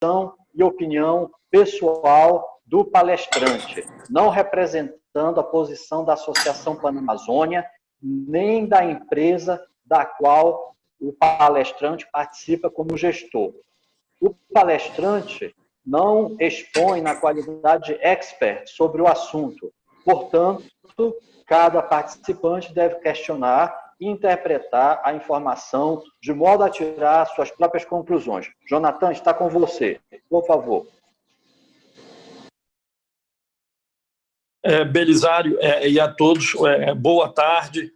posição e opinião pessoal do palestrante, não representando a posição da Associação Panamazônia, nem da empresa da qual o palestrante participa como gestor. O palestrante não expõe na qualidade de expert sobre o assunto. Portanto, cada participante deve questionar e interpretar a informação de modo a tirar suas próprias conclusões. Jonathan, está com você. Por favor. Belisário, e a todos, boa tarde.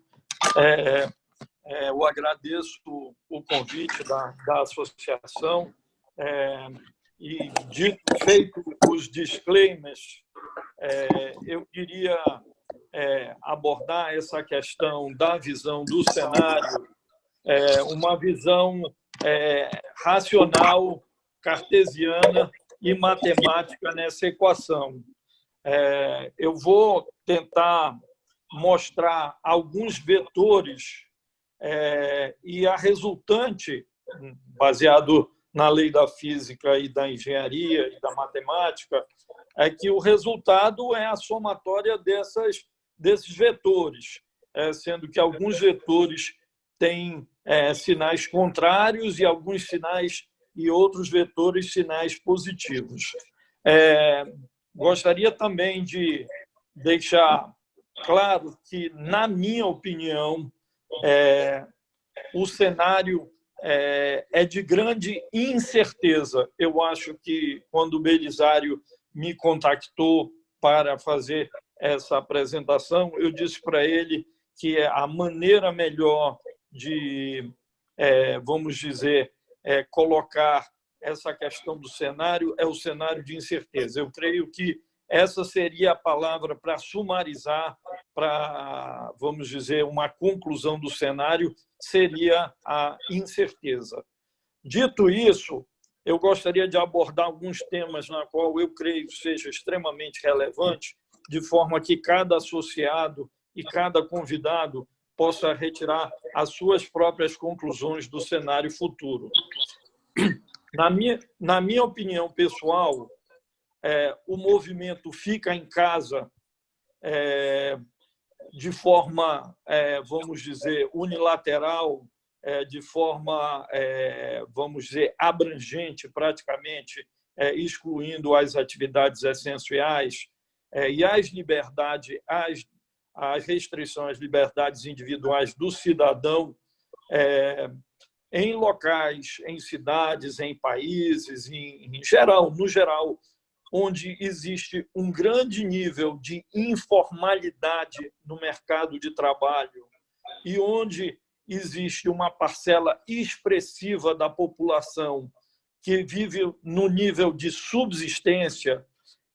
Eu agradeço o convite da associação e, feito os disclaimers, eu queria abordar essa questão da visão do cenário, uma visão racional, cartesiana e matemática nessa equação. Eu vou tentar mostrar alguns vetores e a resultante, baseado na lei da física e da engenharia e da matemática, é que o resultado é a somatória desses vetores, sendo que alguns vetores têm sinais contrários e alguns sinais e outros vetores sinais positivos. Gostaria também de deixar claro que, na minha opinião, o cenário é de grande incerteza. Eu acho que, quando o Belisário me contactou para fazer essa apresentação, eu disse para ele que a maneira melhor de, vamos dizer, colocar essa questão do cenário é o cenário de incerteza. Eu creio que essa seria a palavra para sumarizar, para, vamos dizer, uma conclusão do cenário, seria a incerteza. Dito isso, eu gostaria de abordar alguns temas na qual eu creio seja extremamente relevante, de forma que cada associado e cada convidado possa retirar as suas próprias conclusões do cenário futuro. Na minha opinião pessoal, o movimento Fica em Casa de forma, vamos dizer, unilateral, de forma, vamos dizer, abrangente, praticamente, excluindo as atividades essenciais e as liberdades, as restrições às liberdades individuais do cidadão, em locais, em cidades, em países, em geral, no geral, onde existe um grande nível de informalidade no mercado de trabalho e onde existe uma parcela expressiva da população que vive no nível de subsistência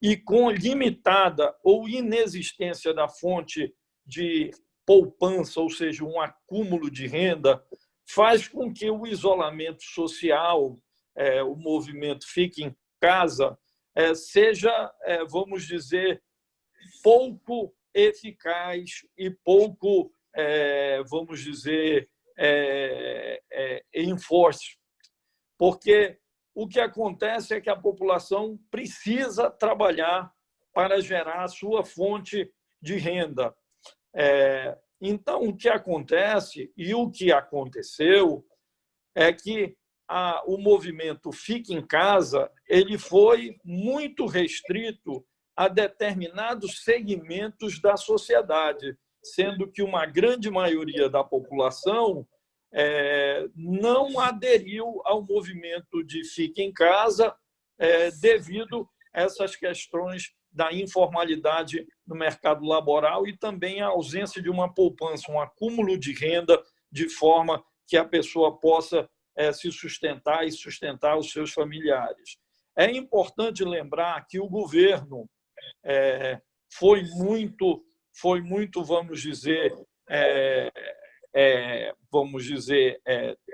e com limitada ou inexistência da fonte de poupança, ou seja, um acúmulo de renda, faz com que o isolamento social, o movimento Fique em Casa, seja, vamos dizer, pouco eficaz e pouco, vamos dizer, enforced. Porque o que acontece é que a população precisa trabalhar para gerar a sua fonte de renda. Então, o que acontece e o que aconteceu é que o movimento Fique em Casa ele foi muito restrito a determinados segmentos da sociedade, sendo que uma grande maioria da população não aderiu ao movimento de Fique em Casa devido a essas questões da informalidade no mercado laboral e também a ausência de uma poupança, um acúmulo de renda, de forma que a pessoa possa se sustentar e sustentar os seus familiares. É importante lembrar que o governo foi muito, vamos dizer,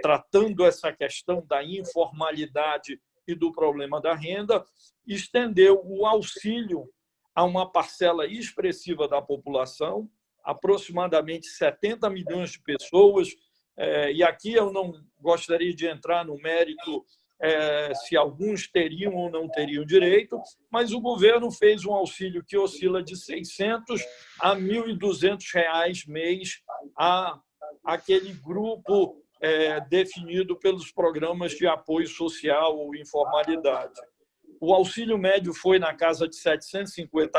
tratando essa questão da informalidade e do problema da renda, estendeu o auxílio a uma parcela expressiva da população, aproximadamente 70 milhões de pessoas, e aqui eu não gostaria de entrar no mérito se alguns teriam ou não teriam direito, mas o governo fez um auxílio que oscila de R$ 600 a R$ 1.200 mês a aquele grupo definido pelos programas de apoio social ou informalidade. O auxílio médio foi na casa de R$ 750,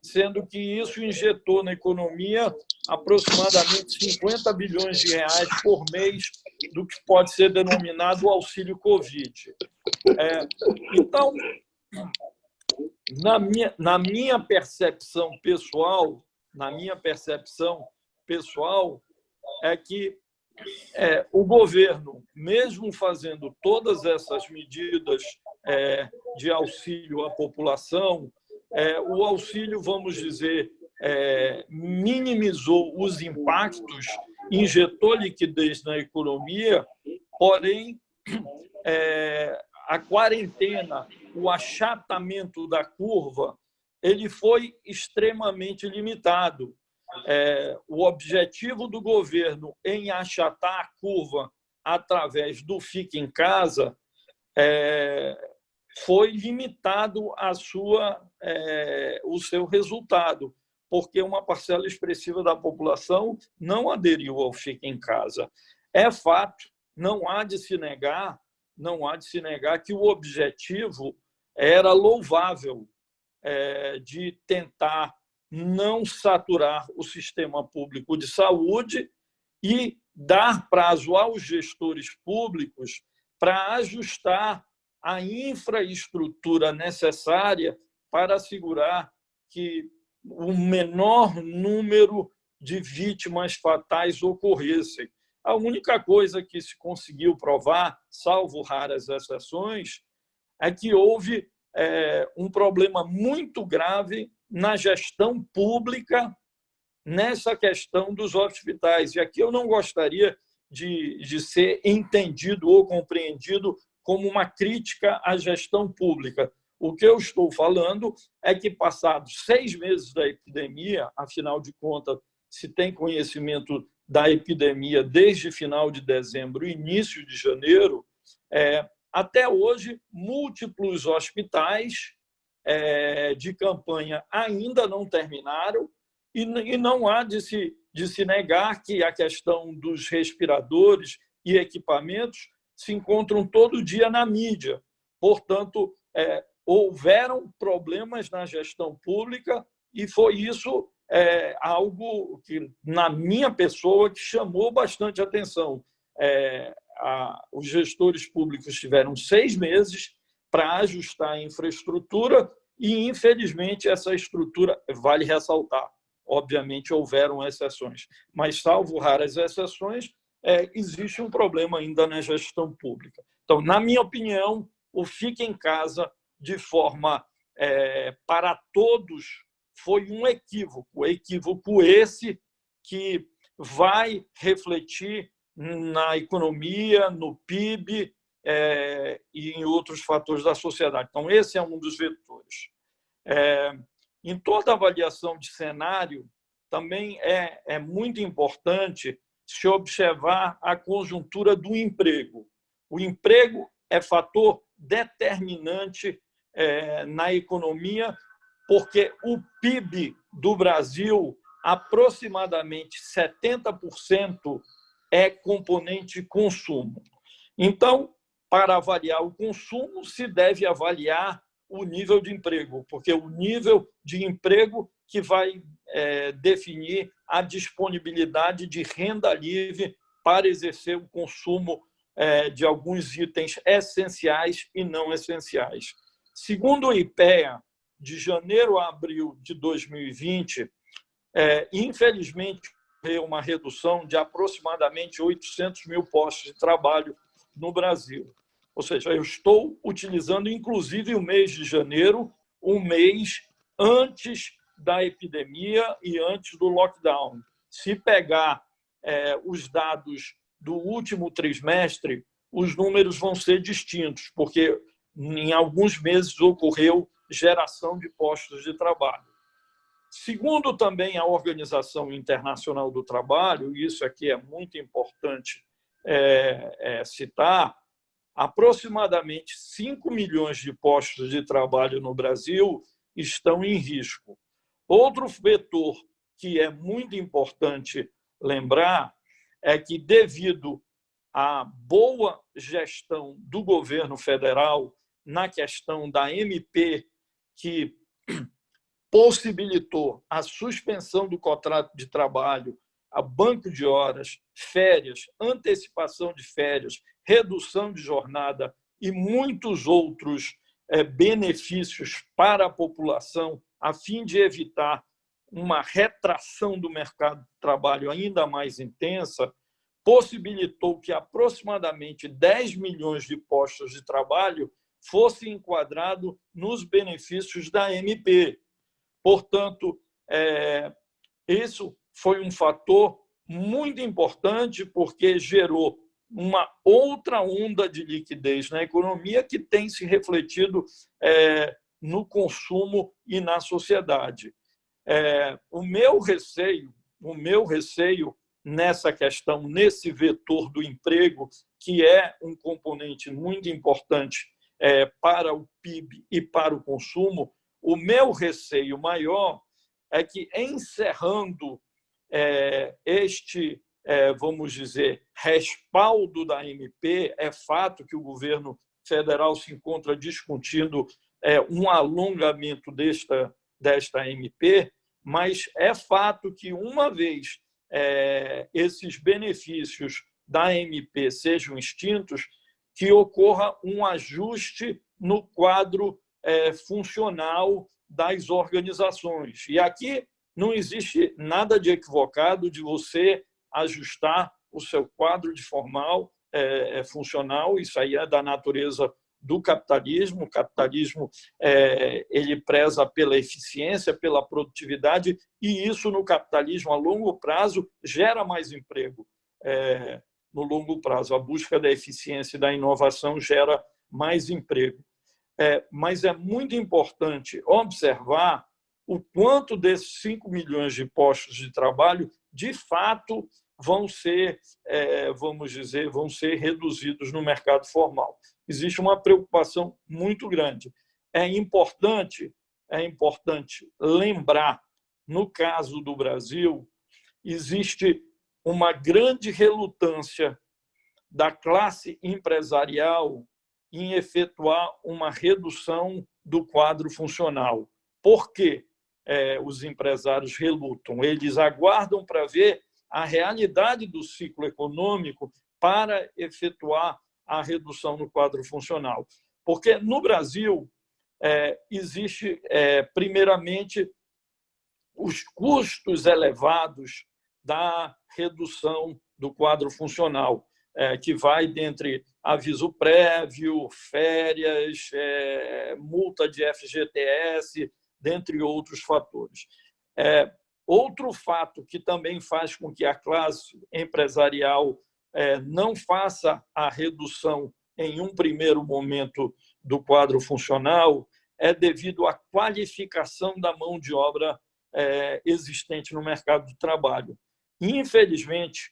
sendo que isso injetou na economia aproximadamente 50 bilhões de reais por mês do que pode ser denominado o auxílio Covid. Então, na minha percepção pessoal, é que o governo, mesmo fazendo todas essas medidas de auxílio à população, o auxílio, vamos dizer, minimizou os impactos, injetou liquidez na economia, porém, a quarentena, o achatamento da curva, ele foi extremamente limitado. O objetivo do governo em achatar a curva através do Fique em Casa foi limitado o seu resultado, porque uma parcela expressiva da população não aderiu ao Fique em Casa. É fato, não há de se negar que o objetivo era louvável, de tentar não saturar o sistema público de saúde e dar prazo aos gestores públicos para ajustar a infraestrutura necessária para assegurar que o menor número de vítimas fatais ocorressem. A única coisa que se conseguiu provar, salvo raras exceções, é que houve um problema muito grave na gestão pública nessa questão dos hospitais. E aqui eu não gostaria de ser entendido ou compreendido como uma crítica à gestão pública. O que eu estou falando é que, passados 6 meses da epidemia, afinal de contas, se tem conhecimento da epidemia desde final de dezembro e início de janeiro, até hoje, múltiplos hospitais de campanha ainda não terminaram e não há de se negar que a questão dos respiradores e equipamentos se encontram todo dia na mídia. Portanto, houveram problemas na gestão pública e foi isso algo que, na minha pessoa, que chamou bastante atenção. Os gestores públicos tiveram 6 meses para ajustar a infraestrutura e, infelizmente, essa estrutura, vale ressaltar, obviamente houveram exceções, mas, salvo raras exceções, existe um problema ainda na gestão pública. Então, na minha opinião, o Fique em Casa, de forma para todos, foi um equívoco esse que vai refletir na economia, no PIB e em outros fatores da sociedade. Então, esse é um dos vetores. Em toda avaliação de cenário, também é muito importante se observar a conjuntura do emprego. O emprego é fator determinante na economia, porque o PIB do Brasil, aproximadamente 70%, é componente consumo. Então, para avaliar o consumo, se deve avaliar o nível de emprego, porque o nível de emprego que vai definir a disponibilidade de renda livre para exercer o consumo de alguns itens essenciais e não essenciais. Segundo o IPEA, de janeiro a abril de 2020, infelizmente, houve uma redução de aproximadamente 800 mil postos de trabalho no Brasil. Ou seja, eu estou utilizando, inclusive, o mês de janeiro, um mês antes da epidemia e antes do lockdown. Se pegar os dados do último trimestre, os números vão ser distintos, porque em alguns meses ocorreu geração de postos de trabalho. Segundo também a Organização Internacional do Trabalho, e isso aqui é muito importante citar, aproximadamente 5 milhões de postos de trabalho no Brasil estão em risco. Outro vetor que é muito importante lembrar é que, devido à boa gestão do governo federal na questão da MP, que possibilitou a suspensão do contrato de trabalho, a banco de horas, férias, antecipação de férias, redução de jornada e muitos outros benefícios para a população, a fim de evitar uma retração do mercado de trabalho ainda mais intensa, possibilitou que aproximadamente 10 milhões de postos de trabalho fossem enquadrados nos benefícios da MP. Portanto, isso foi um fator muito importante, porque gerou uma outra onda de liquidez na economia que tem se refletido no consumo e na sociedade. O meu receio nessa questão, nesse vetor do emprego, que é um componente muito importante para o PIB e para o consumo, o meu receio maior é que, encerrando vamos dizer, respaldo da MP, é fato que o governo federal se encontra discutindo um alongamento desta MP, mas é fato que, uma vez esses benefícios da MP sejam extintos, que ocorra um ajuste no quadro funcional das organizações. E aqui não existe nada de equivocado de você ajustar o seu quadro de funcional, isso aí é da natureza do capitalismo. O capitalismo ele preza pela eficiência, pela produtividade, e isso, no capitalismo, a longo prazo, gera mais emprego. No longo prazo, a busca da eficiência e da inovação gera mais emprego. Mas é muito importante observar o quanto desses 5 milhões de postos de trabalho, de fato, vão ser reduzidos no mercado formal. Existe uma preocupação muito grande. É importante lembrar, no caso do Brasil, existe uma grande relutância da classe empresarial em efetuar uma redução do quadro funcional. Por quê? Os empresários relutam. Eles aguardam para ver a realidade do ciclo econômico para efetuar a redução no quadro funcional. Porque, no Brasil, existe, primeiramente, os custos elevados da redução do quadro funcional, que vai dentre aviso prévio, férias, multa de FGTS, dentre outros fatores. Outro fato que também faz com que a classe empresarial não faça a redução em um primeiro momento do quadro funcional é devido à qualificação da mão de obra existente no mercado de trabalho. Infelizmente,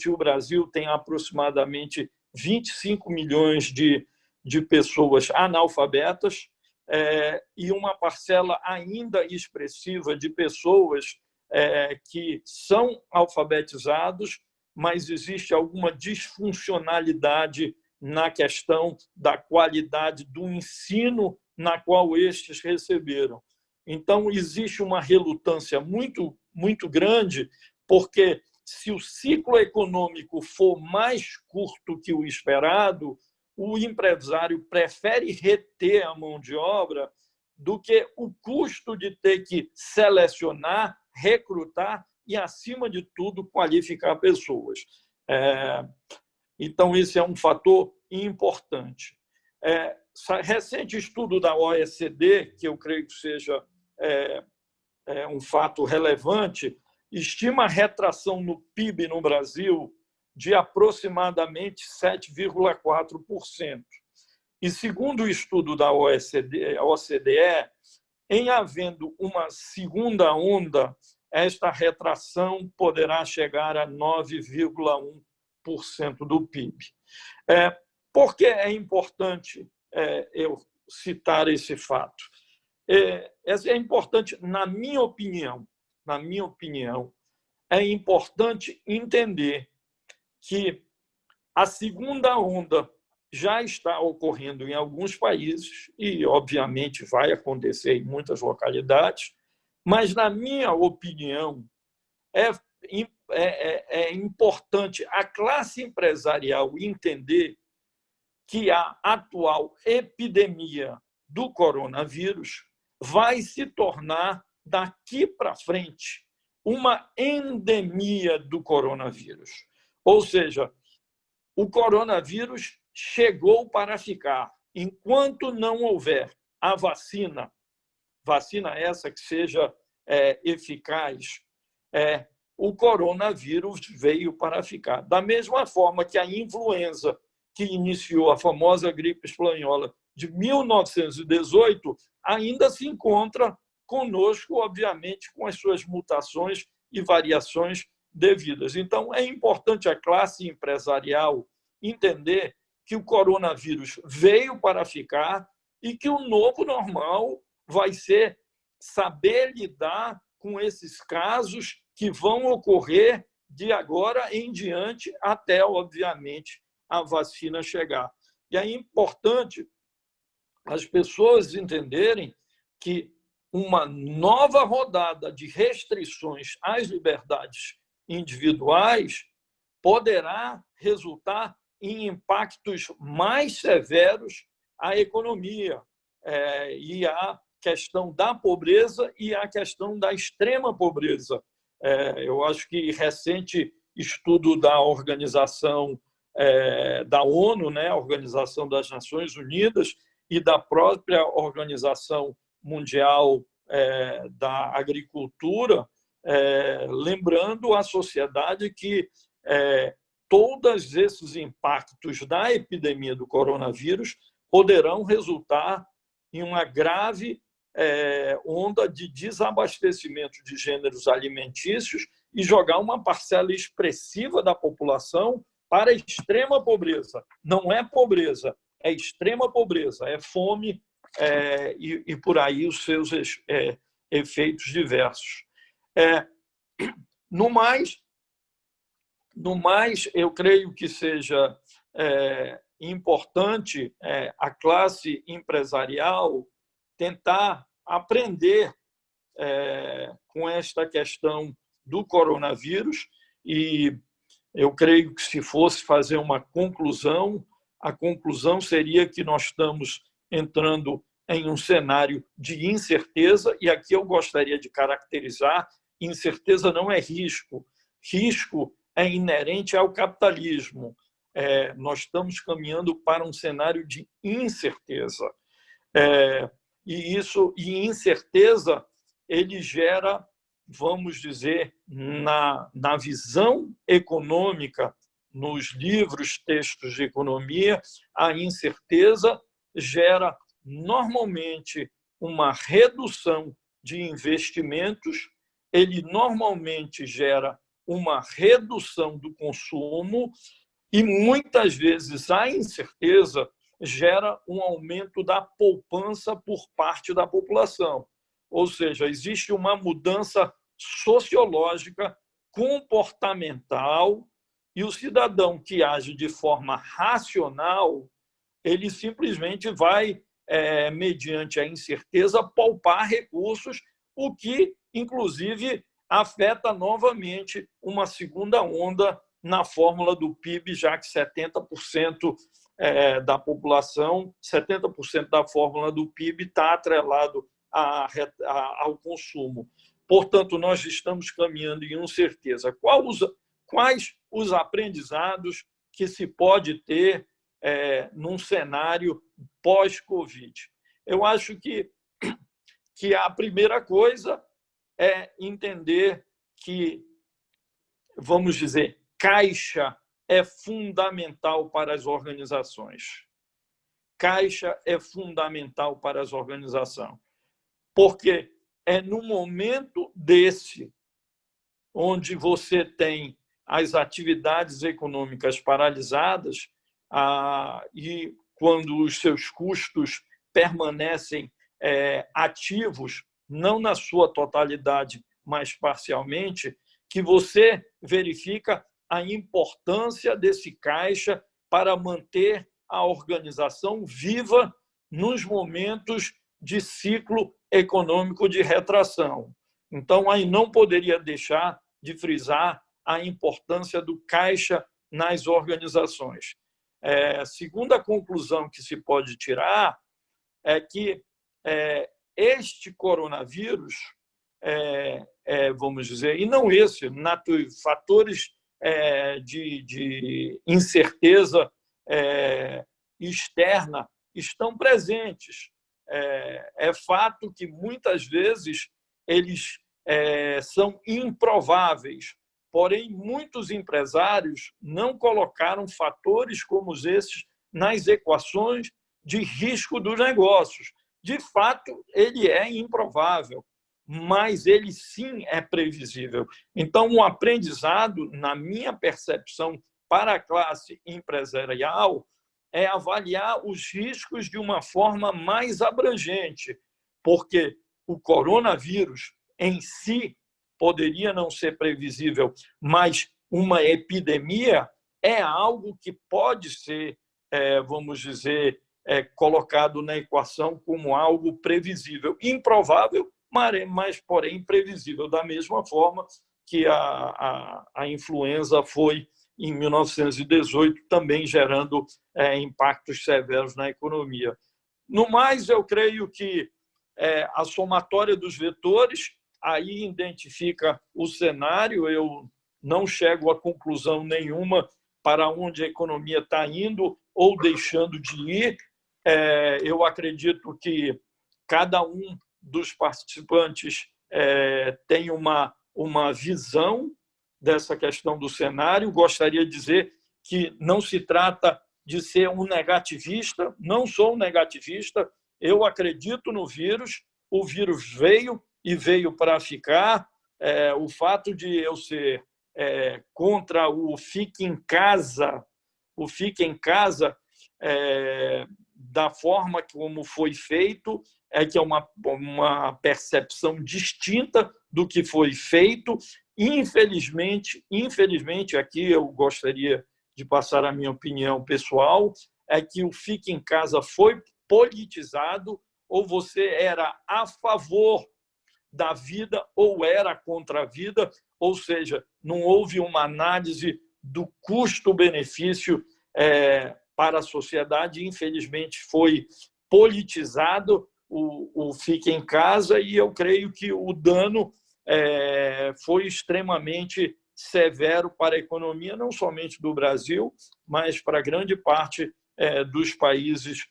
o Brasil tem aproximadamente 25 milhões de pessoas analfabetas e uma parcela ainda expressiva de pessoas que são alfabetizados, mas existe alguma disfuncionalidade na questão da qualidade do ensino na qual estes receberam. Então, existe uma relutância muito, muito grande, porque, se o ciclo econômico for mais curto que o esperado, o empresário prefere reter a mão de obra do que o custo de ter que selecionar, recrutar e, acima de tudo, qualificar pessoas. Então, esse é um fator importante. Recente estudo da OECD, que eu creio que seja um fato relevante, estima a retração no PIB no Brasil de aproximadamente 7,4%. E, segundo o estudo da OCDE, em havendo uma segunda onda, esta retração poderá chegar a 9,1% do PIB. Por que é importante eu citar esse fato? É importante, na minha opinião, é importante entender que a segunda onda já está ocorrendo em alguns países e, obviamente, vai acontecer em muitas localidades, mas, na minha opinião, é importante a classe empresarial entender que a atual epidemia do coronavírus vai se tornar, daqui para frente, uma endemia do coronavírus. Ou seja, o coronavírus chegou para ficar. Enquanto não houver a vacina essa que seja eficaz, o coronavírus veio para ficar. Da mesma forma que a influenza, que iniciou a famosa gripe espanhola de 1918, ainda se encontra conosco, obviamente, com as suas mutações e variações devidas. Então, é importante a classe empresarial entender que o coronavírus veio para ficar e que o novo normal vai ser saber lidar com esses casos que vão ocorrer de agora em diante até, obviamente, a vacina chegar. E é importante as pessoas entenderem que uma nova rodada de restrições às liberdades individuais poderá resultar em impactos mais severos à economia e à questão da pobreza e à questão da extrema pobreza. Eu acho que recente estudo da organização da ONU, né, a Organização das Nações Unidas, e da própria Organização Mundial da Agricultura, lembrando à sociedade que todos esses impactos da epidemia do coronavírus poderão resultar em uma grave onda de desabastecimento de gêneros alimentícios e jogar uma parcela expressiva da população para a extrema pobreza. Não é pobreza, é extrema pobreza, é fome e por aí os seus efeitos diversos. No mais, eu creio que seja importante a classe empresarial tentar aprender com esta questão do coronavírus e eu creio que, se fosse fazer uma conclusão, a conclusão seria que nós estamos entrando em um cenário de incerteza, e aqui eu gostaria de caracterizar: incerteza não é risco. Risco é inerente ao capitalismo. Nós estamos caminhando para um cenário de incerteza. E incerteza ele gera, vamos dizer, na visão econômica, nos livros, textos de economia, a incerteza gera normalmente uma redução de investimentos, ele normalmente gera uma redução do consumo e, muitas vezes, a incerteza gera um aumento da poupança por parte da população. Ou seja, existe uma mudança sociológica, comportamental, e o cidadão que age de forma racional, ele simplesmente vai, mediante a incerteza, poupar recursos, o que, inclusive, afeta novamente uma segunda onda na fórmula do PIB, já que 70% da população, 70% da fórmula do PIB está atrelado ao consumo. Portanto, nós estamos caminhando em incerteza. Quais os aprendizados que se pode ter num cenário pós-Covid? Eu acho que a primeira coisa é entender que, vamos dizer, caixa é fundamental para as organizações. Caixa é fundamental para as organizações. Porque é no momento desse, onde você tem as atividades econômicas paralisadas, e quando os seus custos permanecem ativos, não na sua totalidade, mas parcialmente, que você verifica a importância desse caixa para manter a organização viva nos momentos de ciclo econômico de retração. Então, aí não poderia deixar de frisar a importância do caixa nas organizações. Segunda conclusão que se pode tirar é que este coronavírus, vamos dizer, e não esse, fatores de incerteza externa estão presentes. É fato que, muitas vezes, eles são improváveis, porém, muitos empresários não colocaram fatores como esses nas equações de risco dos negócios. De fato, ele é improvável, mas ele sim é previsível. Então, um aprendizado, na minha percepção, para a classe empresarial, é avaliar os riscos de uma forma mais abrangente, porque o coronavírus em si poderia não ser previsível, mas uma epidemia é algo que pode ser, vamos dizer, colocado na equação como algo previsível, improvável, mas porém previsível, da mesma forma que a influenza foi em 1918, também gerando impactos severos na economia. No mais, eu creio que a somatória dos vetores aí identifica o cenário. Eu não chego a conclusão nenhuma para onde a economia está indo ou deixando de ir. Eu acredito que cada um dos participantes tem uma visão dessa questão do cenário. Gostaria de dizer que não se trata de ser um negativista, não sou um negativista, eu acredito no vírus, o vírus veio e veio para ficar. O fato de eu ser contra o fique em casa, da forma como foi feito, que é uma percepção distinta do que foi feito. Infelizmente, aqui eu gostaria de passar a minha opinião pessoal, é que o fique em casa foi politizado. Ou você era a favor da vida ou era contra a vida, ou seja, não houve uma análise do custo-benefício para a sociedade. Infelizmente, foi politizado o fique em casa, e eu creio que o dano foi extremamente severo para a economia, não somente do Brasil, mas para grande parte dos países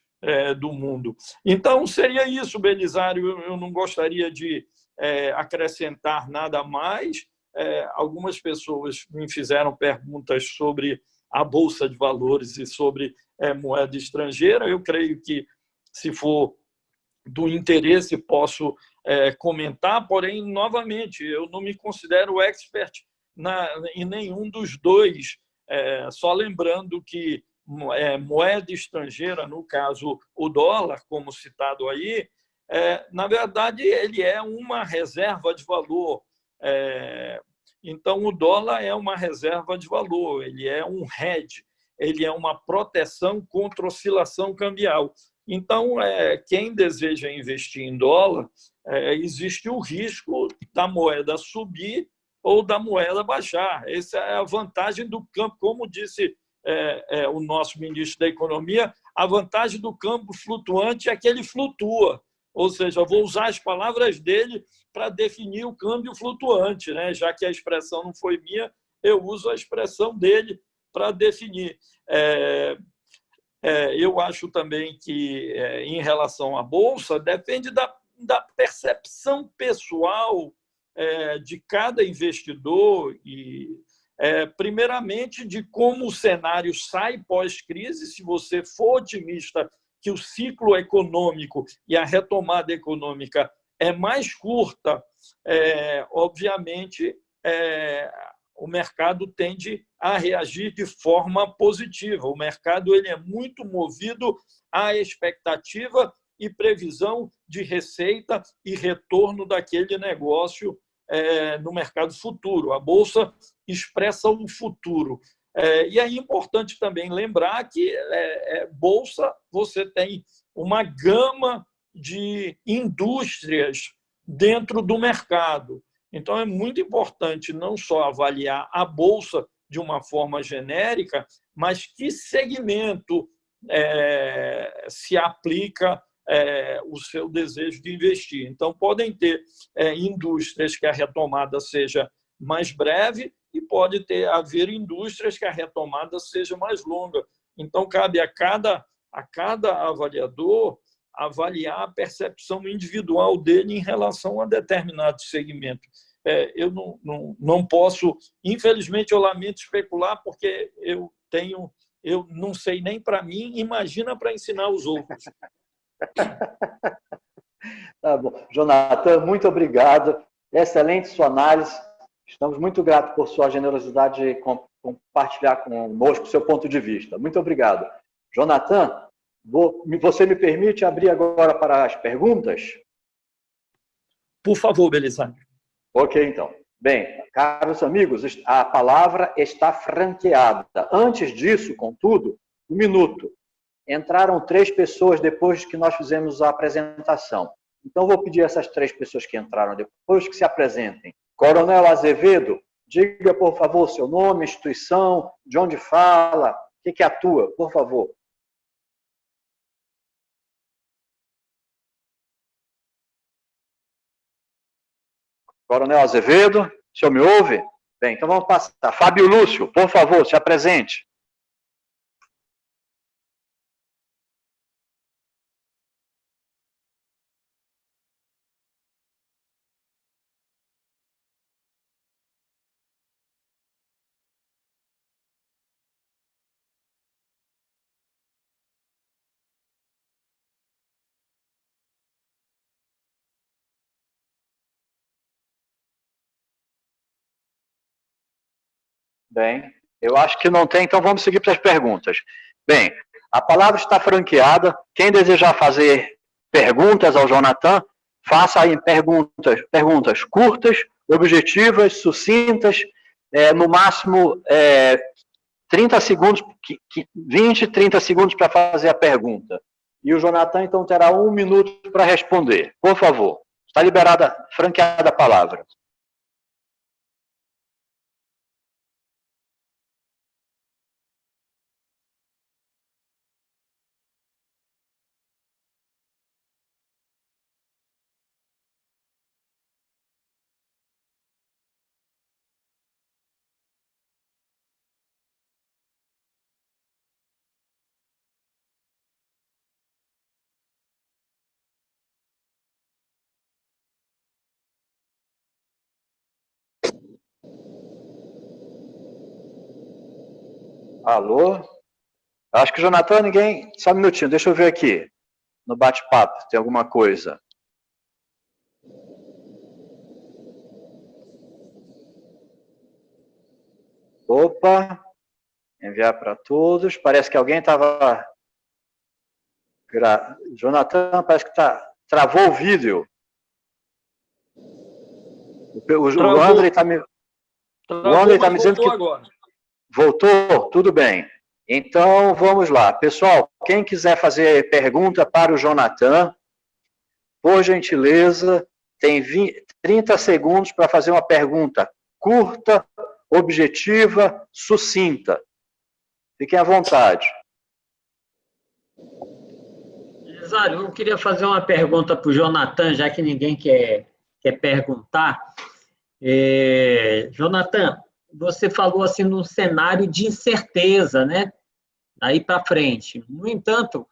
do mundo. Então, seria isso, Belisário. Eu não gostaria de acrescentar nada mais. Algumas pessoas me fizeram perguntas sobre a Bolsa de Valores e sobre moeda estrangeira. Eu creio que, se for do interesse, posso comentar, porém, novamente, eu não me considero expert em nenhum dos dois, só lembrando que moeda estrangeira, no caso o dólar, como citado aí, na verdade, ele é uma reserva de valor. Então, o dólar é uma reserva de valor, ele é um hedge, ele é uma proteção contra oscilação cambial. Então, quem deseja investir em dólar, existe o risco da moeda subir ou da moeda baixar. Essa é a vantagem do campo, como disse o nosso ministro da Economia. A vantagem do câmbio flutuante é que ele flutua, ou seja, vou usar as palavras dele para definir o câmbio flutuante, né? Já que a expressão não foi minha, eu uso a expressão dele para definir. Eu acho também que, em relação à Bolsa, depende da percepção pessoal de cada investidor e, primeiramente, de como o cenário sai pós-crise. Se você for otimista que o ciclo econômico e a retomada econômica é mais curta, obviamente, o mercado tende a reagir de forma positiva. O mercado ele é muito movido à expectativa e previsão de receita e retorno daquele negócio no mercado futuro. A Bolsa expressa um futuro. E é importante também lembrar que Bolsa você tem uma gama de indústrias dentro do mercado. Então, é muito importante não só avaliar a Bolsa de uma forma genérica, mas que segmento se aplica o seu desejo de investir. Então, podem ter indústrias que a retomada seja mais breve e pode haver indústrias que a retomada seja mais longa. Então, cabe a cada avaliador avaliar a percepção individual dele em relação a determinado segmento. Eu não posso, infelizmente, eu lamento especular, porque eu não sei nem para mim, imagina para ensinar os outros. Tá bom. Jonathan, muito obrigado. Excelente sua análise. Estamos muito gratos por sua generosidade de compartilhar conosco o seu ponto de vista. Muito obrigado. Jonathan, você me permite abrir agora para as perguntas? Por favor, Belisário. Ok, então. Bem, caros amigos, a palavra está franqueada. Antes disso, contudo, 1 minuto. Entraram 3 pessoas depois que nós fizemos a apresentação. Então, vou pedir a essas 3 pessoas que entraram depois que se apresentem. Coronel Azevedo, diga, por favor, seu nome, instituição, de onde fala, o que atua, por favor. Coronel Azevedo, o senhor me ouve? Bem, então vamos passar. Fábio Lúcio, por favor, se apresente. Bem, eu acho que não tem, então vamos seguir para as perguntas. Bem, a palavra está franqueada. Quem desejar fazer perguntas ao Jonathan, faça aí perguntas curtas, objetivas, sucintas, no máximo 30 segundos, 20, 30 segundos para fazer a pergunta. E o Jonathan, então, terá 1 minuto para responder. Por favor, está liberada, franqueada a palavra. Alô? Acho que o Jonathan, ninguém... Só um minutinho, deixa eu ver aqui. No bate-papo, tem alguma coisa. Opa! Enviar para todos. Parece que alguém estava... Jonathan, parece que travou o vídeo. O André está me... O André está me dizendo que... Agora. Voltou? Tudo bem. Então, vamos lá. Pessoal, quem quiser fazer pergunta para o Jonathan, por gentileza, tem 30 segundos para fazer uma pergunta curta, objetiva, sucinta. Fiquem à vontade. Belisário, eu queria fazer uma pergunta para o Jonathan, já que ninguém quer perguntar. Jonathan, você falou assim num cenário de incerteza, né? Daí para frente. No entanto,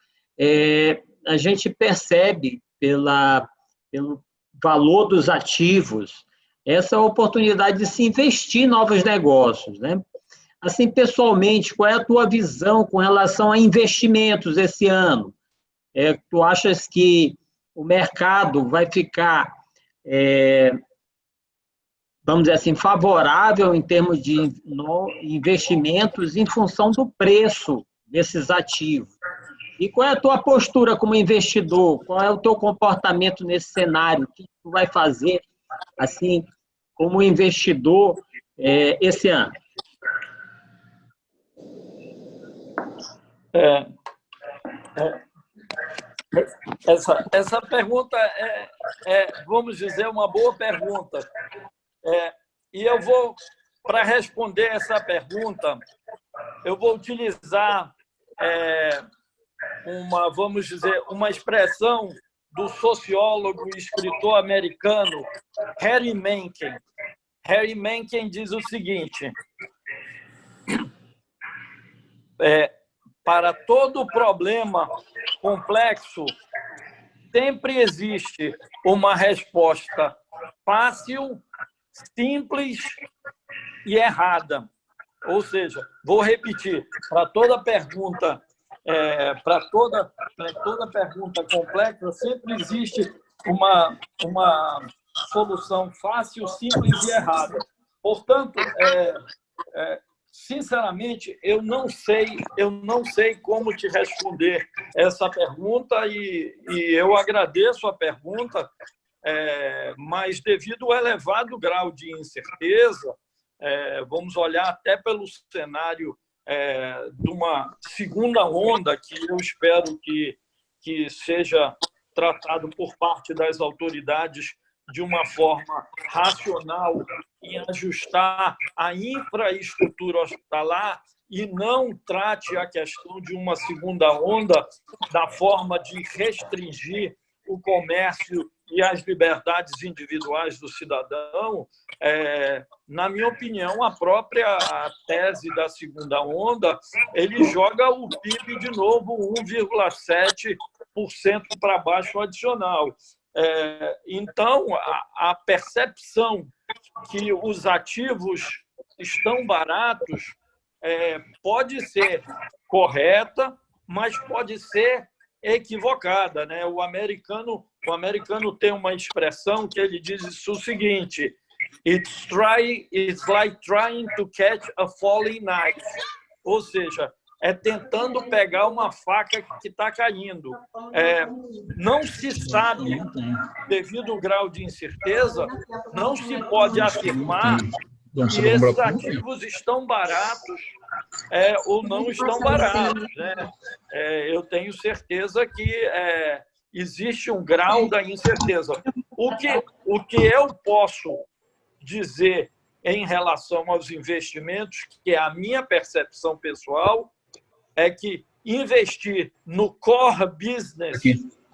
a gente percebe pelo valor dos ativos essa oportunidade de se investir em novos negócios, né? Assim, pessoalmente, qual é a tua visão com relação a investimentos esse ano? Tu achas que o mercado vai ficar vamos dizer assim, favorável em termos de investimentos em função do preço desses ativos. E qual é a tua postura como investidor? Qual é o teu comportamento nesse cenário? O que tu vai fazer, assim, como investidor, esse ano? Essa pergunta vamos dizer, uma boa pergunta. E eu vou, para responder essa pergunta, eu vou utilizar vamos dizer, uma expressão do sociólogo e escritor americano Harry Mencken. Harry Mencken diz o seguinte: para todo problema complexo, sempre existe uma resposta fácil, simples e errada. Ou seja, vou repetir, para toda pergunta pergunta complexa, sempre existe uma solução fácil, simples e errada. Portanto, sinceramente, eu não sei como te responder essa pergunta e eu agradeço a pergunta, mas devido ao elevado grau de incerteza, vamos olhar até pelo cenário de uma segunda onda que eu espero que seja tratado por parte das autoridades de uma forma racional em ajustar a infraestrutura hospitalar e não trate a questão de uma segunda onda da forma de restringir o comércio e as liberdades individuais do cidadão. Na minha opinião, a própria tese da segunda onda, ele joga o PIB de novo 1,7% para baixo adicional. Então, a percepção que os ativos estão baratos pode ser correta, mas pode ser equivocada, né? O americano tem uma expressão que ele diz o seguinte: it's like trying to catch a falling knife. Ou seja, tentando pegar uma faca que está caindo. Não se sabe, devido ao grau de incerteza, não se pode afirmar que esses ativos estão baratos ou não estão baratos, né? Eu tenho certeza que existe um grau da incerteza. O que eu posso dizer em relação aos investimentos, que é a minha percepção pessoal, é que investir no core business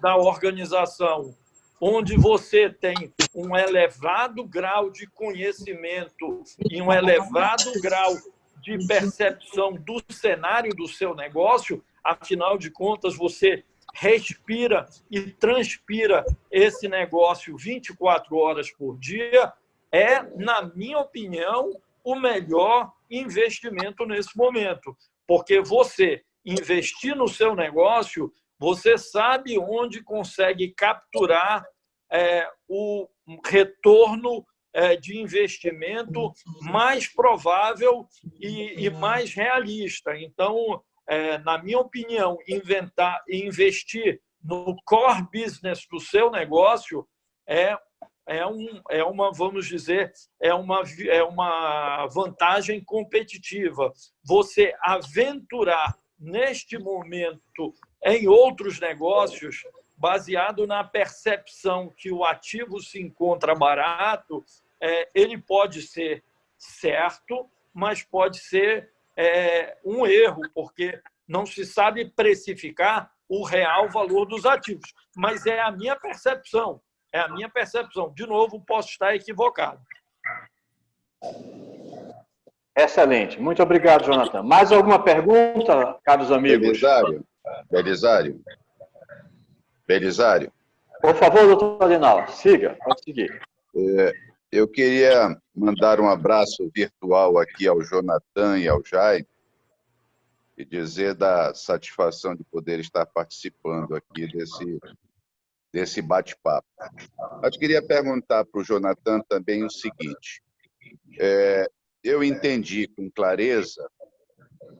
da organização, onde você tem um elevado grau de conhecimento e um elevado grau de percepção do cenário do seu negócio, afinal de contas, você respira e transpira esse negócio 24 horas por dia, na minha opinião, o melhor investimento nesse momento. Porque você investir no seu negócio, você sabe onde consegue capturar o retorno de investimento mais provável e mais realista. Então, na minha opinião, investir no core business do seu negócio vamos dizer, uma vantagem competitiva. Você aventurar neste momento em outros negócios, baseado na percepção que o ativo se encontra barato, ele pode ser certo, mas pode ser um erro, porque não se sabe precificar o real valor dos ativos. Mas é a minha percepção. É a minha percepção. De novo, posso estar equivocado. Excelente. Muito obrigado, Jonathan. Mais alguma pergunta, caros amigos? Belisário. Por favor, doutor Alinal, siga. Pode seguir. Eu queria mandar um abraço virtual aqui ao Jonathan e ao Jaime e dizer da satisfação de poder estar participando aqui desse bate-papo. Eu queria perguntar para o Jonathan também o seguinte: eu entendi com clareza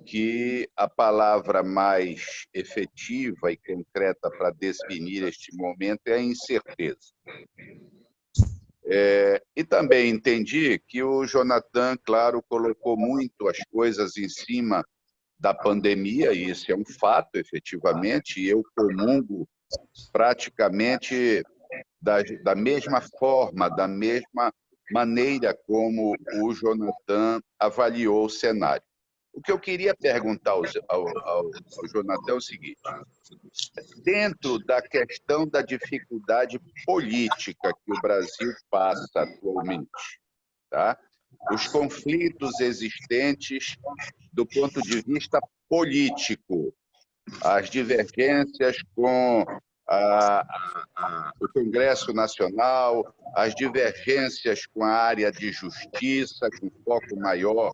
que a palavra mais efetiva e concreta para definir este momento é a incerteza. E também entendi que o Jonathan, claro, colocou muito as coisas em cima da pandemia, e isso é um fato, efetivamente, e eu comungo praticamente da mesma forma, da mesma maneira como o Jonathan avaliou o cenário. O que eu queria perguntar ao Jonathan é o seguinte: dentro da questão da dificuldade política que o Brasil passa atualmente, tá? Os conflitos existentes do ponto de vista político, as divergências com o Congresso Nacional, as divergências com a área de justiça, com foco maior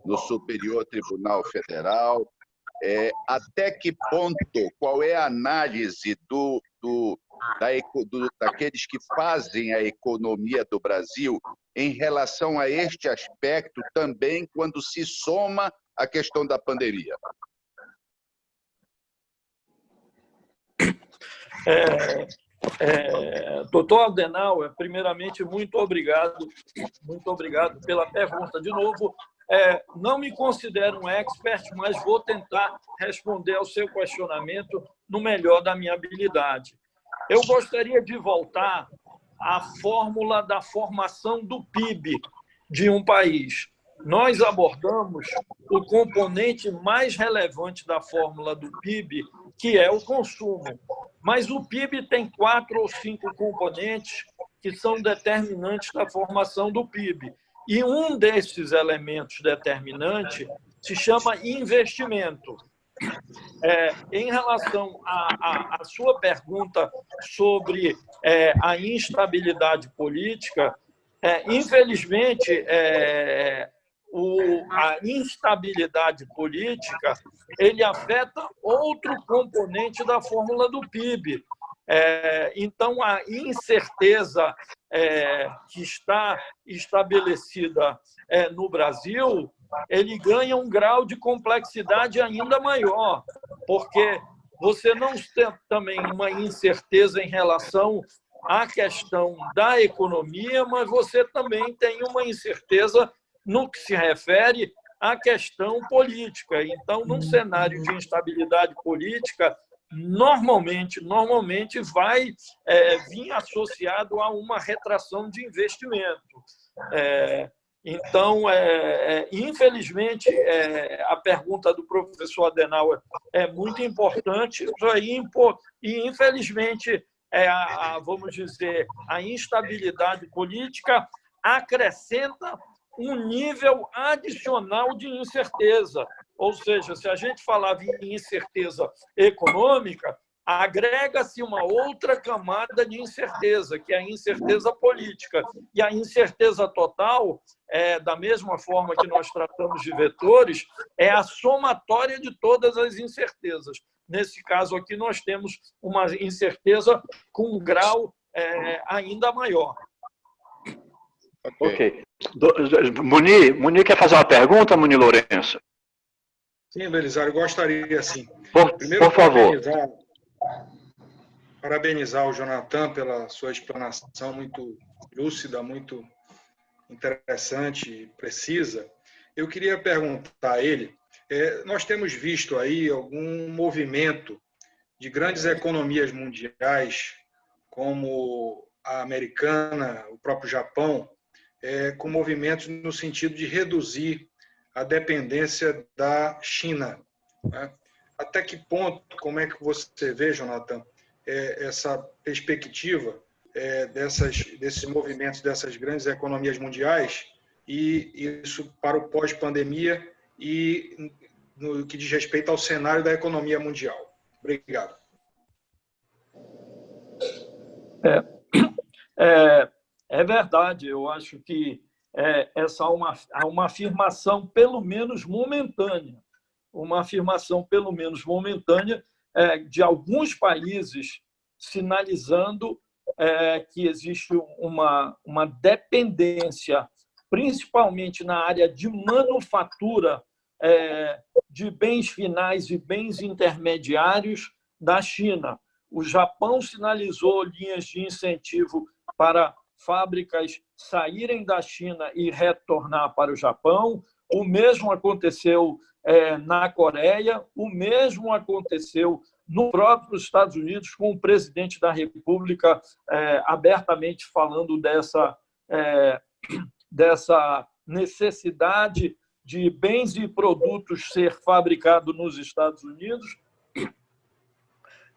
no Superior Tribunal Federal, até que ponto, qual é a análise daqueles que fazem a economia do Brasil em relação a este aspecto também, quando se soma a questão da pandemia? Doutor Adenauer, primeiramente, muito obrigado pela pergunta. De novo, não me considero um expert, mas vou tentar responder ao seu questionamento no melhor da minha habilidade. Eu gostaria de voltar à fórmula da formação do PIB de um país. Nós abordamos o componente mais relevante da fórmula do PIB, que é o consumo. Mas o PIB tem 4 ou 5 componentes que são determinantes da formação do PIB. E um desses elementos determinantes se chama investimento. Em relação à sua pergunta sobre a instabilidade política, infelizmente, a instabilidade política ele afeta outro componente da fórmula do PIB. Então, a incerteza que está estabelecida no Brasil, ele ganha um grau de complexidade ainda maior, porque você não tem também uma incerteza em relação à questão da economia, mas você também tem uma incerteza no que se refere à questão política. Então, num cenário de instabilidade política, normalmente vai vir associado a uma retração de investimento. Então, infelizmente, a pergunta do professor Adenauer é muito importante e, infelizmente, vamos dizer, a instabilidade política acrescenta um nível adicional de incerteza. Ou seja, se a gente falava em incerteza econômica, agrega-se uma outra camada de incerteza, que é a incerteza política. E a incerteza total, da mesma forma que nós tratamos de vetores, é a somatória de todas as incertezas. Nesse caso aqui, nós temos uma incerteza com um grau ainda maior. Ok. Munir quer fazer uma pergunta, Munir Lourenço? Sim, Belisário, gostaria, sim. Primeiro, por favor. Parabenizar o Jonathan pela sua explanação muito lúcida, muito interessante e precisa. Eu queria perguntar a ele, nós temos visto aí algum movimento de grandes economias mundiais, como a americana, o próprio Japão, com movimentos no sentido de reduzir a dependência da China, né? Até que ponto, como é que você vê, Jonathan, essa perspectiva desses movimentos, dessas grandes economias mundiais, e isso para o pós-pandemia e no que diz respeito ao cenário da economia mundial? Obrigado. É verdade, eu acho que essa é uma afirmação, pelo menos momentânea, de alguns países sinalizando que existe uma dependência principalmente na área de manufatura de bens finais e bens intermediários da China. O Japão sinalizou linhas de incentivo para fábricas saírem da China e retornar para o Japão. O mesmo aconteceu na Coreia, o mesmo aconteceu no próprio Estados Unidos, com o presidente da República abertamente falando dessa necessidade de bens e produtos ser fabricados nos Estados Unidos.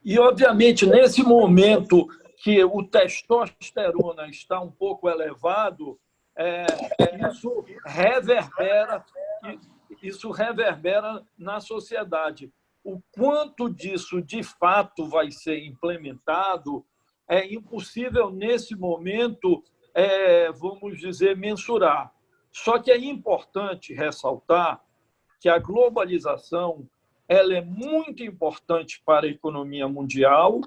E, obviamente, nesse momento que o testosterona está um pouco elevado, isso reverbera na sociedade. O quanto disso, de fato, vai ser implementado é impossível, nesse momento, vamos dizer, mensurar. Só que é importante ressaltar que a globalização ela é muito importante para a economia mundial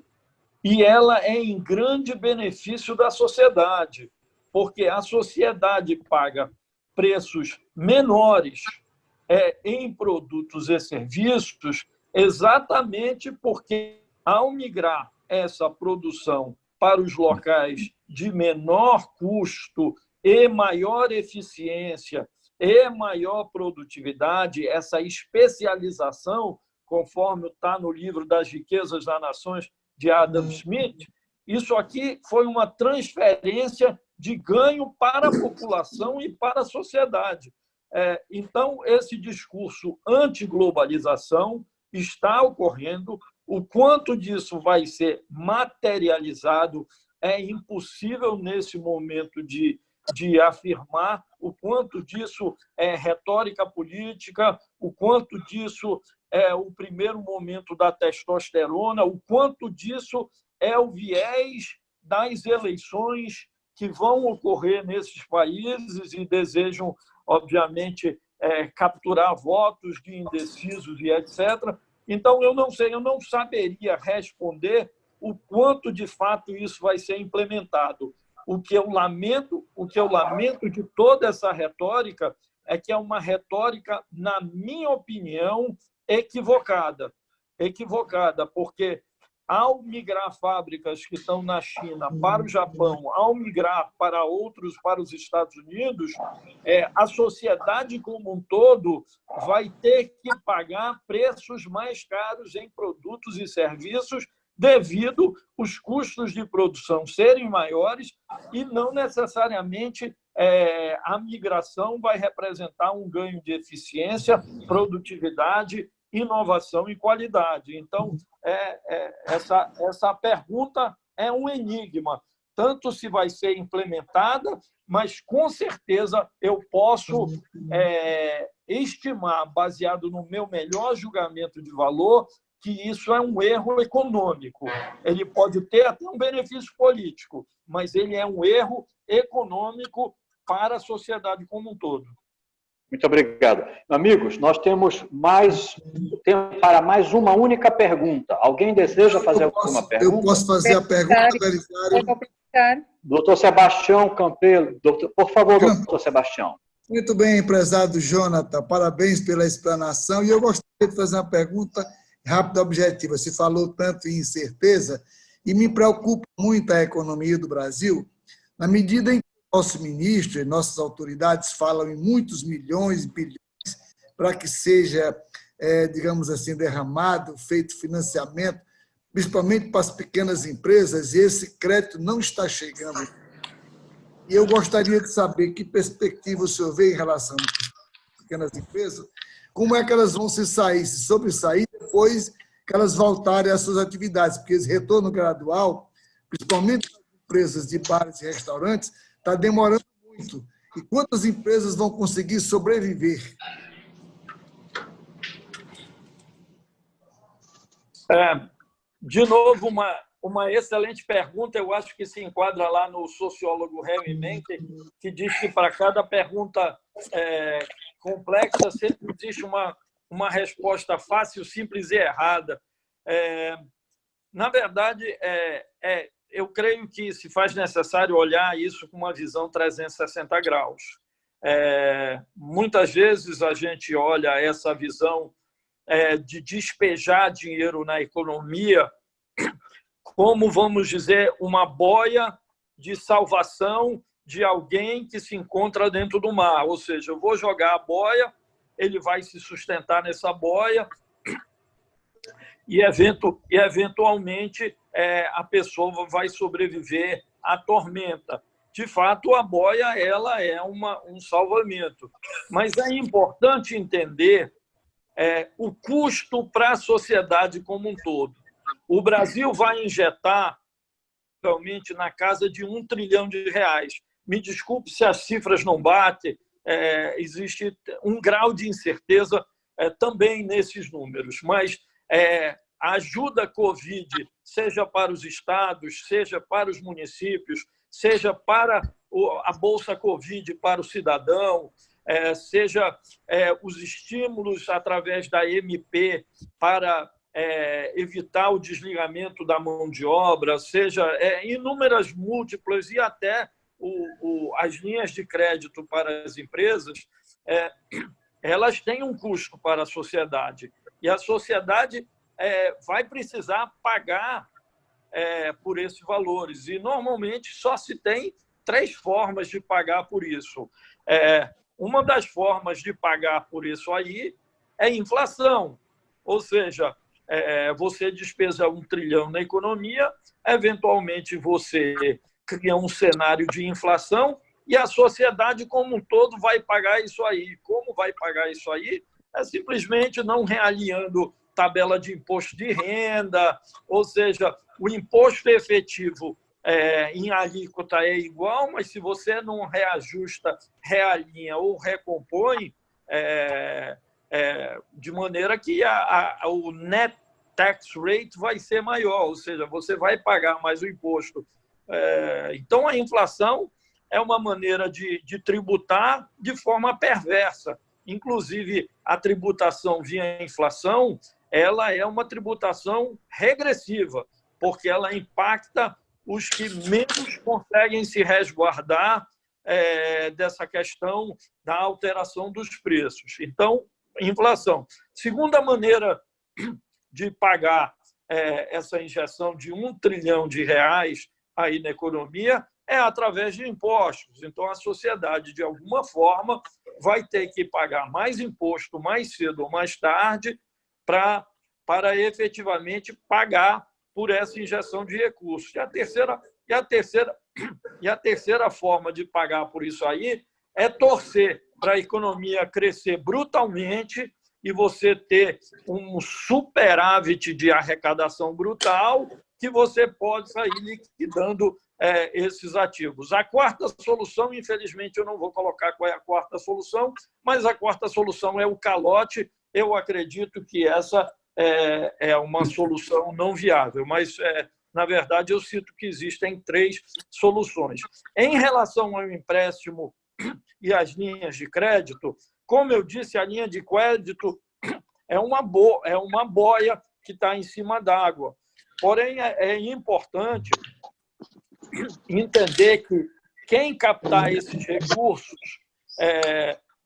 e ela é em grande benefício da sociedade, porque a sociedade paga preços menores em produtos e serviços exatamente porque, ao migrar essa produção para os locais de menor custo e maior eficiência e maior produtividade, essa especialização, conforme está no livro das Riquezas das Nações, de Adam Smith, isso aqui foi uma transferência de ganho para a população e para a sociedade. Então, esse discurso anti-globalização está ocorrendo. O quanto disso vai ser materializado é impossível nesse momento de afirmar, o quanto disso é retórica política, o quanto disso é o primeiro momento da testosterona, o quanto disso é o viés das eleições que vão ocorrer nesses países e desejam, obviamente, capturar votos de indecisos e etc. Então, eu não sei, eu não saberia responder o quanto, de fato, isso vai ser implementado. O que eu lamento de toda essa retórica é que é uma retórica, na minha opinião, equivocada, porque ao migrar fábricas que estão na China para o Japão, ao migrar para os Estados Unidos, a sociedade como um todo vai ter que pagar preços mais caros em produtos e serviços devido os custos de produção serem maiores e não necessariamente a migração vai representar um ganho de eficiência, produtividade, inovação e qualidade. Então, essa pergunta é um enigma, tanto se vai ser implementada, mas, com certeza, eu posso estimar, baseado no meu melhor julgamento de valor, que isso é um erro econômico. Ele pode ter até um benefício político, mas ele é um erro econômico para a sociedade como um todo. Muito obrigado. Amigos, nós temos tempo para mais uma única pergunta. Alguém deseja fazer alguma pergunta? Eu posso fazer a pergunta, Belisário? Doutor Sebastião Campelo. Por favor, doutor Sebastião. Muito bem, prezado Jonathan. Parabéns pela explanação. E eu gostaria de fazer uma pergunta rápida e objetiva. Você falou tanto em incerteza e me preocupa muito a economia do Brasil, na medida em que nosso ministro e nossas autoridades falam em muitos milhões e bilhões para que seja, digamos assim, derramado, feito financiamento, principalmente para as pequenas empresas, e esse crédito não está chegando. E eu gostaria de saber que perspectiva o senhor vê em relação às pequenas empresas, como é que elas vão se sobressair depois que elas voltarem às suas atividades, porque esse retorno gradual, principalmente as empresas de bares e restaurantes, está demorando muito. E quantas empresas vão conseguir sobreviver? De novo, uma excelente pergunta. Eu acho que se enquadra lá no sociólogo Harry Menke, que diz que para cada pergunta complexa sempre existe uma resposta fácil, simples e errada. Na verdade, eu creio que se faz necessário olhar isso com uma visão 360 graus. Muitas vezes a gente olha essa visão de despejar dinheiro na economia como, vamos dizer, uma boia de salvação de alguém que se encontra dentro do mar. Ou seja, eu vou jogar a boia, ele vai se sustentar nessa boia e eventualmente a pessoa vai sobreviver à tormenta. De fato, a boia ela é um salvamento. Mas é importante entender o custo para a sociedade como um todo. O Brasil vai injetar, realmente, na casa de R$1 trilhão. Me desculpe se as cifras não batem, existe um grau de incerteza também nesses números, mas a ajuda Covid, seja para os estados, seja para os municípios, seja para a Bolsa Covid para o cidadão, seja os estímulos através da MP para evitar o desligamento da mão de obra, seja inúmeras múltiplas e até as linhas de crédito para as empresas, elas têm um custo para a sociedade. E a sociedade vai precisar pagar por esses valores. E, normalmente, só se tem 3 formas de pagar por isso. Uma das formas de pagar por isso aí é inflação. Ou seja, você despesa R$1 trilhão na economia, eventualmente você cria um cenário de inflação e a sociedade como um todo vai pagar isso aí. Como vai pagar isso aí? É simplesmente não realinhando tabela de imposto de renda, ou seja, o imposto efetivo em alíquota é igual, mas se você não reajusta, realinha ou recompõe, de maneira que o net tax rate vai ser maior, ou seja, você vai pagar mais o imposto. Então, a inflação é uma maneira de tributar de forma perversa. Inclusive, a tributação via inflação, ela é uma tributação regressiva, porque ela impacta os que menos conseguem se resguardar dessa questão da alteração dos preços. Então, inflação. Segunda maneira de pagar essa injeção de R$1 trilhão aí na economia é através de impostos. Então, a sociedade, de alguma forma, vai ter que pagar mais imposto mais cedo ou mais tarde para efetivamente pagar por essa injeção de recursos. E a terceira forma de pagar por isso aí é torcer para a economia crescer brutalmente e você ter um superávit de arrecadação brutal que você pode sair liquidando esses ativos. A quarta solução, infelizmente, eu não vou colocar qual é a quarta solução, mas a quarta solução é o calote. Eu acredito que essa é uma solução não viável, mas, na verdade, eu cito que existem 3 soluções. Em relação ao empréstimo e às linhas de crédito, como eu disse, a linha de crédito é uma boia que está em cima d'água. Porém, é importante entender que quem captar esses recursos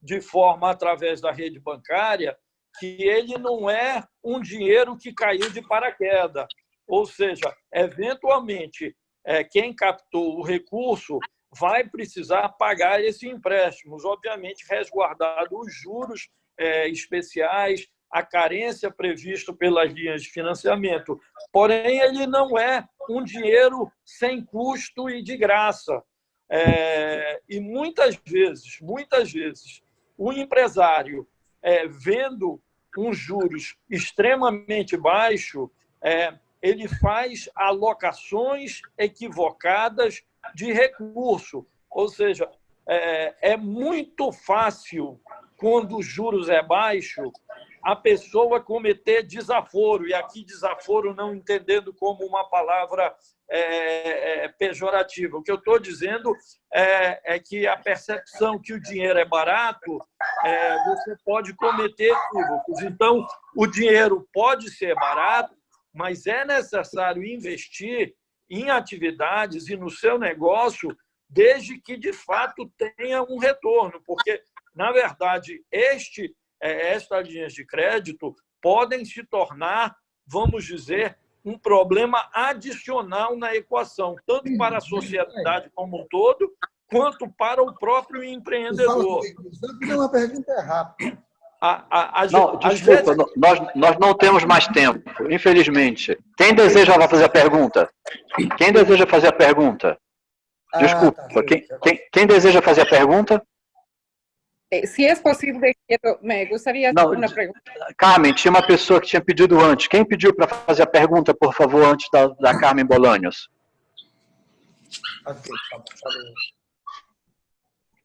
de forma através da rede bancária, que ele não é um dinheiro que caiu de paraquedas. Ou seja, eventualmente, quem captou o recurso vai precisar pagar esses empréstimos, obviamente resguardado os juros especiais, a carência prevista pelas linhas de financiamento. Porém, ele não é um dinheiro sem custo e de graça. E muitas vezes, o empresário, vendo uns juros extremamente baixos, ele faz alocações equivocadas de recurso. Ou seja, é muito fácil, quando os juros é baixo, a pessoa cometer desaforo. E aqui desaforo não entendendo como uma palavra pejorativa. O que eu estou dizendo é que a percepção que o dinheiro é barato, você pode cometer equívocos. Então, o dinheiro pode ser barato, mas é necessário investir em atividades e no seu negócio desde que, de fato, tenha um retorno, porque, na verdade, estas linhas de crédito podem se tornar, vamos dizer, um problema adicional na equação, tanto para a sociedade como um todo, quanto para o próprio empreendedor. Uma pergunta rápida. Não, desculpa, nós não temos mais tempo, infelizmente. Quem deseja fazer a pergunta? Quem deseja fazer a pergunta? Desculpa, quem deseja fazer a pergunta? Se é possível, me gostaria de uma pergunta. Carmen, tinha uma pessoa que tinha pedido antes. Quem pediu para fazer a pergunta, por favor, antes da Carmen Bolanhos?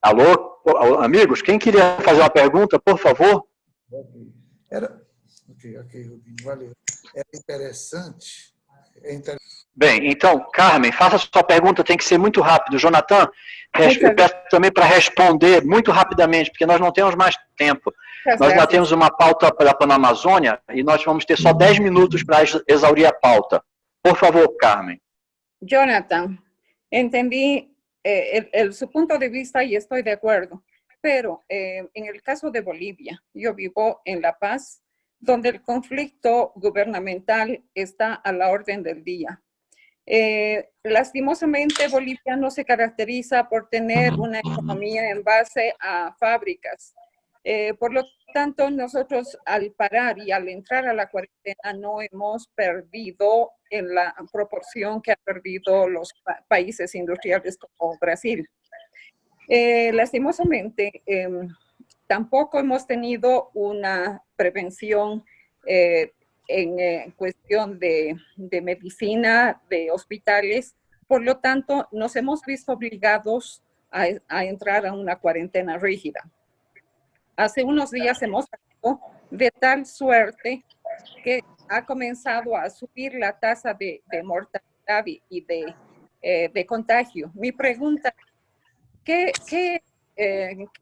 Alô, amigos? Quem queria fazer uma pergunta, por favor? Ok, Rubinho, valeu. Era interessante. Bem, então, Carmen, faça a sua pergunta, tem que ser muito rápido. Jonathan, eu peço também para responder muito rapidamente, porque nós não temos mais tempo. Nós ainda temos uma pauta para a Panamazônia e nós vamos ter só 10 minutos para exaurir a pauta. Por favor, Carmen. Jonathan, entendí su punto de vista y estoy de acuerdo, pero en el caso de Bolivia, yo vivo en La Paz, donde el conflicto gubernamental está a la orden del día. Lastimosamente, Bolivia no se caracteriza por tener una economía en base a fábricas. Por lo tanto, nosotros al parar y al entrar a la cuarentena no hemos perdido en la proporción que han perdido los países industriales como Brasil. Lastimosamente, tampoco hemos tenido una prevención en cuestión de medicina, de hospitales. Por lo tanto, nos hemos visto obligados a entrar a una cuarentena rígida. Hace unos días hemos salido de tal suerte que ha comenzado a subir la tasa de mortalidad y de contagio. Mi pregunta, ¿qué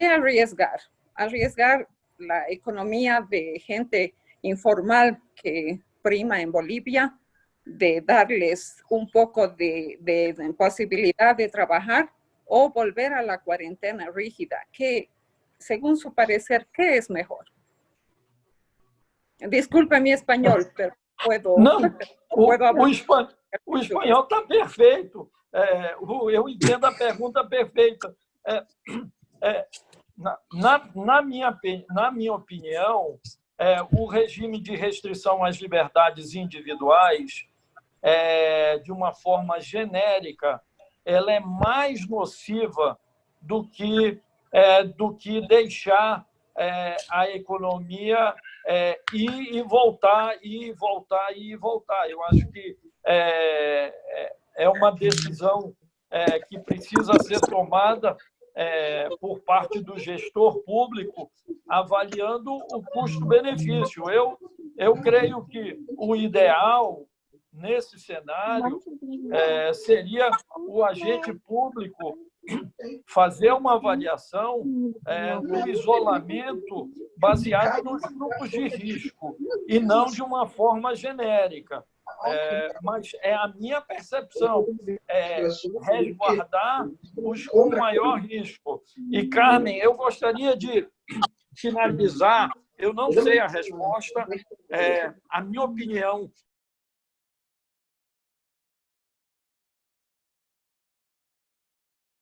arriesgar? ¿Arriesgar la economía de gente informal que prima en Bolivia, de darles un poco de posibilidad de trabajar, o volver a la cuarentena rígida? ¿Qué, según su parecer, qué es mejor? Disculpe mi espanhol, pero puedo... Não, o espanhol está perfeito. Eu entendo a pergunta perfeita. Na minha opinião, o regime de restrição às liberdades individuais, de uma forma genérica, ela é mais nociva do que deixar a economia ir e voltar, ir e voltar, ir e voltar. Eu acho que é uma decisão que precisa ser tomada por parte do gestor público, avaliando o custo-benefício. Eu creio que o ideal, nesse cenário, seria o agente público fazer uma avaliação do isolamento baseado nos grupos de risco e não de uma forma genérica. Mas é a minha percepção, resguardar os com maior risco. E, Carmen, eu gostaria de finalizar, eu não sei a resposta, a minha opinião